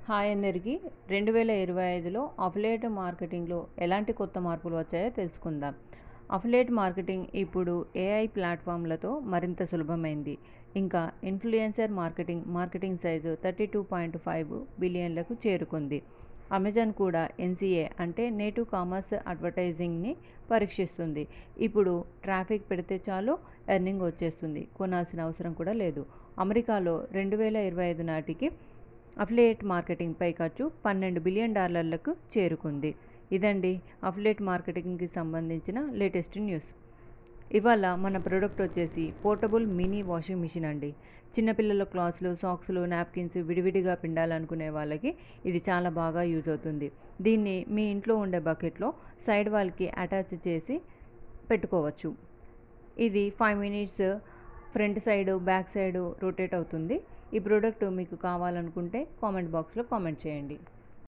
Hi అందరికీ 2025లో affiliate మార్కెటింగ్లో ఎలాంటి కొత్త మార్పులు వచ్చాయో తెలుసుకుందాం. అఫిలియేట్ మార్కెటింగ్ ఇప్పుడు ఏఐ ప్లాట్ఫామ్లతో మరింత సులభమైంది. ఇంకా ఇన్ఫ్లుయెన్సర్ మార్కెటింగ్ సైజు 32.5 బిలియన్లకు చేరుకుంది. అమెజాన్ కూడా ఎన్సీఏ అంటే నేటివ్ కామర్స్ అడ్వర్టైజింగ్ని పరీక్షిస్తుంది. ఇప్పుడు ట్రాఫిక్ పెడితే చాలు ఎర్నింగ్ వచ్చేస్తుంది, కొనాల్సిన అవసరం కూడా లేదు. అమెరికాలో 2025 నాటికి అఫిలియేట్ మార్కెటింగ్పై ఖర్చు $12 బిలియన్ చేరుకుంది. ఇదండి అఫిలియేట్ మార్కెటింగ్కి సంబంధించిన లేటెస్ట్ న్యూస్. ఇవాళ మన ప్రోడక్ట్ వచ్చేసి పోర్టబుల్ మినీ వాషింగ్ మిషన్ అండి. చిన్నపిల్లల క్లాత్స్లు, సాక్స్లు, నాప్కిన్స్ విడివిడిగా పిండాలనుకునే వాళ్ళకి ఇది చాలా బాగా యూజ్ అవుతుంది. దీన్ని మీ ఇంట్లో ఉండే బకెట్లో సైడ్ వాల్కి అటాచ్ చేసి పెట్టుకోవచ్చు. ఇది 5 minutes front side, back side rotate అవుతుంది. ఈ ప్రోడక్ట్ మీకు కావాలనుకుంటే కామెంట్ బాక్స్లో కామెంట్ చేయండి.